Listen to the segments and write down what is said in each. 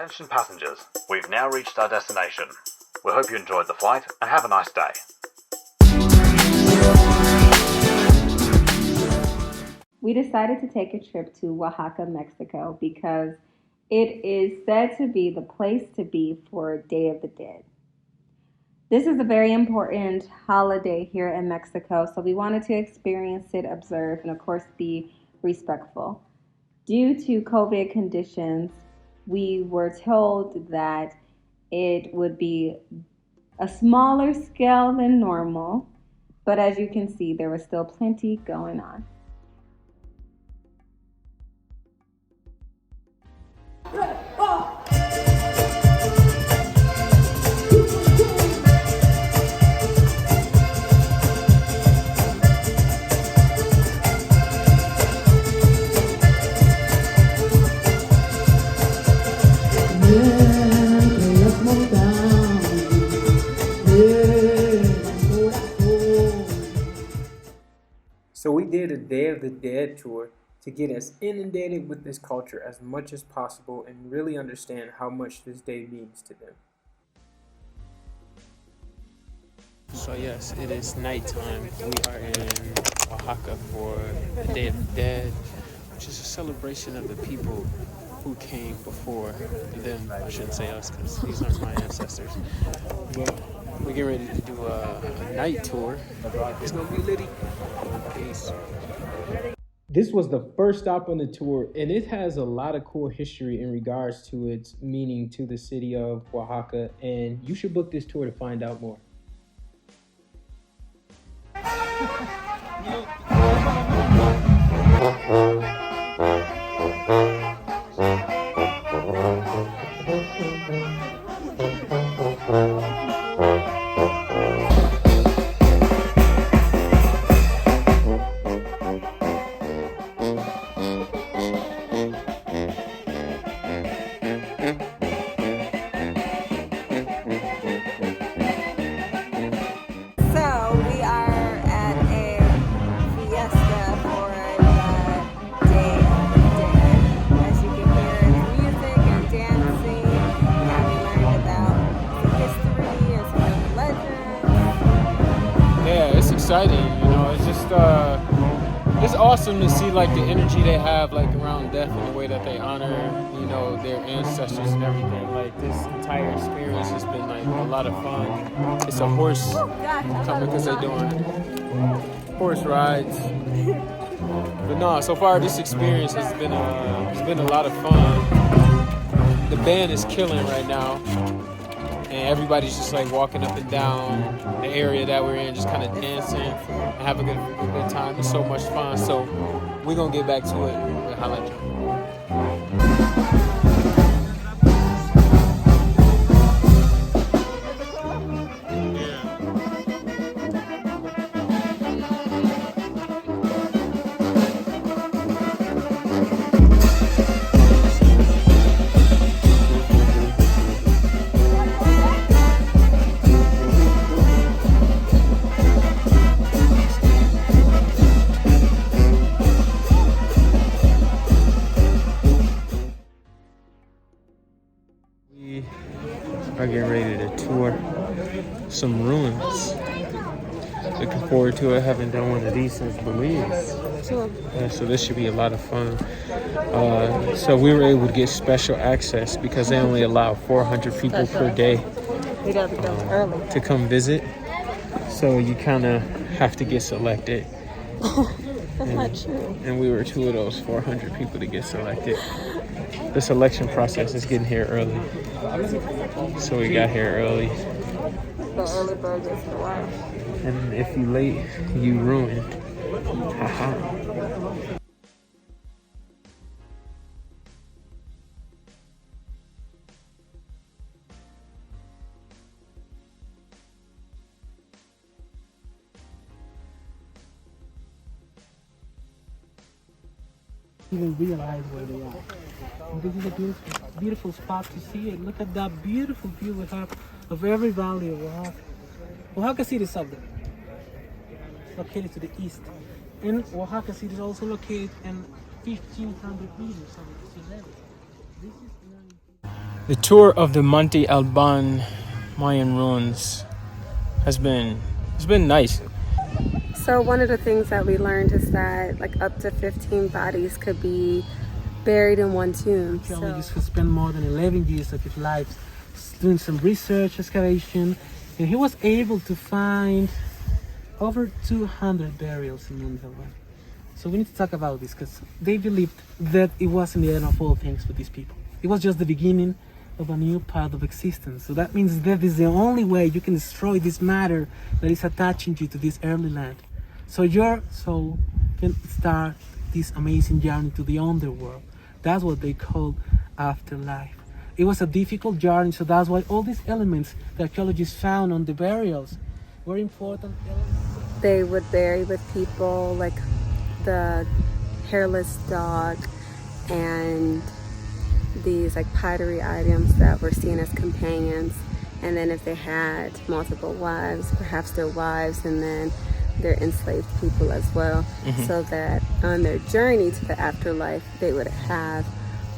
Attention passengers, we've now reached our destination. We hope you enjoyed the flight and have a nice day. We decided to take a trip to Oaxaca, Mexico because it is said to be the place to be for Day of the Dead. This is a very important holiday here in Mexico, so we wanted to experience it, observe, and of course be respectful. Due to COVID conditions, we were told that it would be a smaller scale than normal, but as you can see, there was still plenty going on. So we did a Day of the Dead tour to get us inundated with this culture as much as possible and really understand how much this day means to them. So yes, it is nighttime. We are in Oaxaca for the Day of the Dead, which is a celebration of the people who came before them. I shouldn't say us because these aren't my ancestors. But we're getting ready to do a night tour. It's gonna be litty. Peace. This was the first stop on the tour, and it has a lot of cool history in regards to its meaning to the city of Oaxaca, and you should book this tour to find out more. Exciting, you know, it's just it's awesome to see like the energy they have like around death and the way that they honor, you know, their ancestors and everything. Like this entire experience has been like a lot of fun. It's a horse coming because they're doing horse rides. But no, so far this experience has been a lot of fun. The band is killing right now. And everybody's just like walking up and down the area that we're in, just kind of dancing and having a good time. It's so much fun. So we're going to get back to it. We'll holla at you. Are getting ready to tour some ruins. Looking forward to it. Haven't done one of these since Belize. So this should be a lot of fun. So we were able to get special access because they only allow 400 people per day to come visit. So you kind of have to get selected. That's not true. And we were two of those 400 people to get selected. The selection process is getting here early. So we got here early. The early bird gets the worm. And if you late, you ruined. Haha. Even realize where they are. And this is a beautiful, beautiful spot to see it. Look at that beautiful view we have of every valley of Oaxaca. Oaxaca City is up there, located to the east. And Oaxaca City is also located in 1,500 meters of sea level. This is The tour of the Monte Albán Mayan ruins it's been nice. So one of the things that we learned is that like up to 15 bodies could be buried in one tomb. Archaeologists who spent more than 11 years of his life doing some research, excavation, and he was able to find over 200 burials in Monte Albán. So we need to talk about this because they believed that it wasn't the end of all things for these people. It was just the beginning of a new path of existence. So that means that is the only way you can destroy this matter that is attaching you to this early land. So your soul can start this amazing journey to the underworld. That's what they call afterlife. It was a difficult journey, so that's why all these elements the archaeologists found on the burials were important elements. They would bury with people like the hairless dog and these like pottery items that were seen as companions, and then if they had multiple wives, perhaps their wives, and then their enslaved people as well, so that on their journey to the afterlife they would have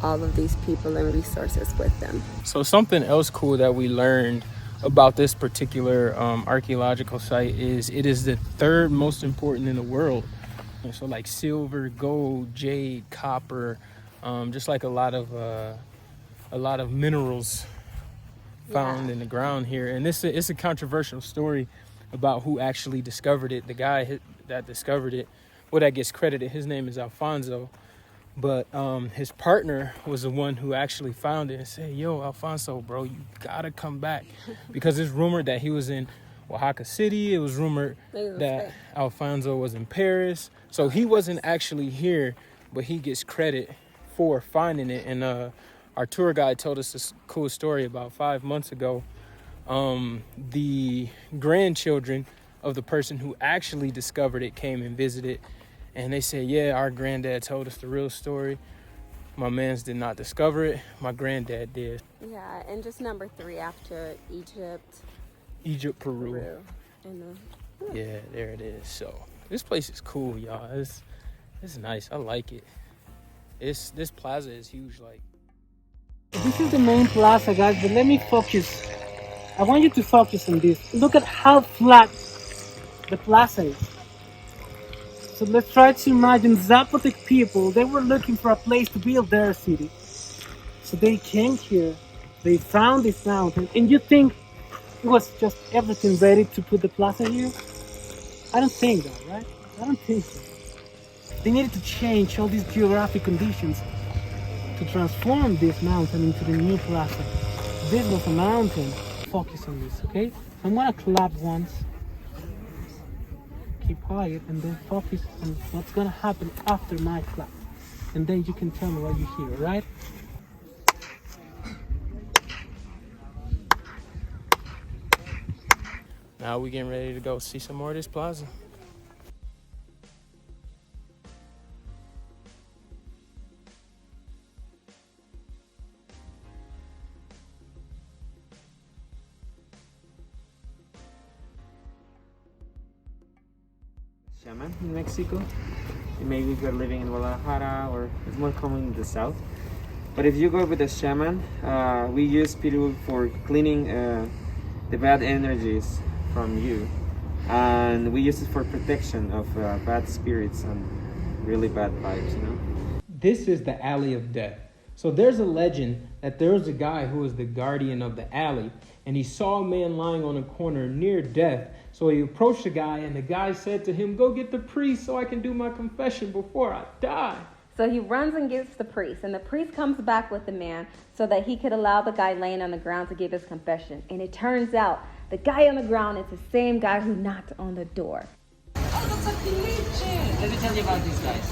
all of these people and resources with them. So something else cool that we learned about this particular archaeological site is it is the third most important in the world. And so like silver, gold, jade, copper, just like a lot of minerals found in the ground here. And it's a controversial story about who actually discovered it. The guy that discovered it, that gets credited, his name is Alfonso. But his partner was the one who actually found it and said, yo, Alfonso, bro, you gotta come back. Because it's rumored that he was in Oaxaca City. It was rumored that Alfonso was in Paris. So he wasn't actually here, but he gets credit for finding it. And our tour guide told us this cool story about 5 months ago. The grandchildren of the person who actually discovered it came and visited. And they said, yeah, our granddad told us the real story. My mans did not discover it. My granddad did. Yeah, and just number 3 after Egypt, Peru. And, Yeah, there it is. So this place is cool, y'all. It's nice. I like it. This plaza is huge. Like, this is the main plaza, guys, but let me focus. I want you to focus on this. Look at how flat the plaza is. So let's try to imagine Zapotec people, they were looking for a place to build their city. So they came here, they found this mountain, and you think it was just everything ready to put the plaza here? I don't think that, right? I don't think so. They needed to change all these geographic conditions to transform this mountain into the new plaza. This was a mountain. Focus on this, okay? I'm gonna clap once. Keep quiet and then focus on what's gonna happen after my clap. And then you can tell me what you hear, right? now we getting ready to go see some more of this plaza. Shaman in Mexico. Maybe if you're living in Guadalajara, or it's more common in the south. But if you go with a shaman, we use people for cleaning the bad energies from you, and we use it for protection of bad spirits and really bad vibes, you know. This is the Alley of Death. So there's a legend that there was a guy who was the guardian of the alley, and he saw a man lying on a corner near death. So he approached the guy, and the guy said to him, go get the priest so I can do my confession before I die. So he runs and gets the priest, and the priest comes back with the man so that he could allow the guy laying on the ground to give his confession. And it turns out the guy on the ground is the same guy who knocked on the door. Oh, that's a tiliches! Let me tell you about these guys.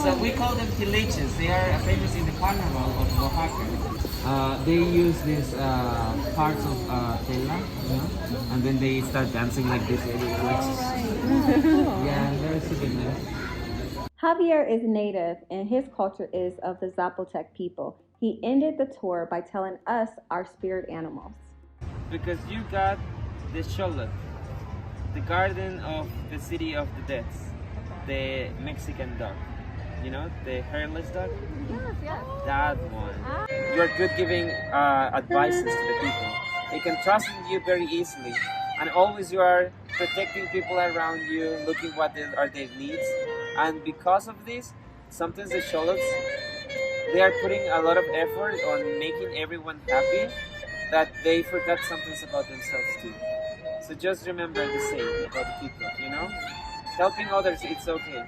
So we call them tiliches. They are famous in the carnival of Oaxaca. They use these parts of tela, you know, and then they start dancing like this. Yeah, very super nice. Javier is native, and his culture is of the Zapotec people. He ended the tour by telling us our spirit animals. Because you got the Xolotl, the garden of the city of the dead, the Mexican dog. You know, the hairless dog? Yes. That one. you're good giving advices to the people. They can trust in you very easily, and always you are protecting people around you, looking what are their needs. And because of this, sometimes the Sholets, they are putting a lot of effort on making everyone happy, that they forgot sometimes about themselves too. So just remember the same about people, you know? Helping others, it's okay,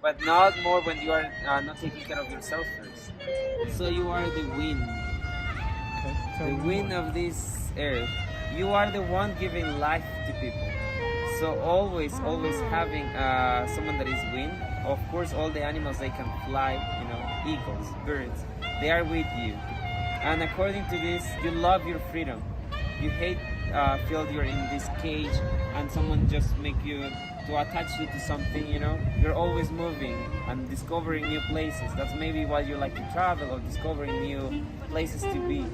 but not more when you are not taking care of yourself first. So you are the wind, the wind of this earth. You are the one giving life to people. So always having someone that is wind. Of course, all the animals, they can fly, you know, eagles, birds, they are with you. And according to this, you love your freedom. You hate feel you're in this cage and someone just make you to attach you to something, you know. You're always moving and discovering new places. That's maybe why you like to travel, or discovering new places to be,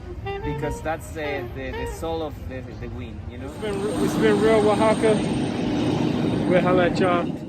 because that's the soul of the wind, you know. It's been real, Oaxaca. We'll holla at y'all.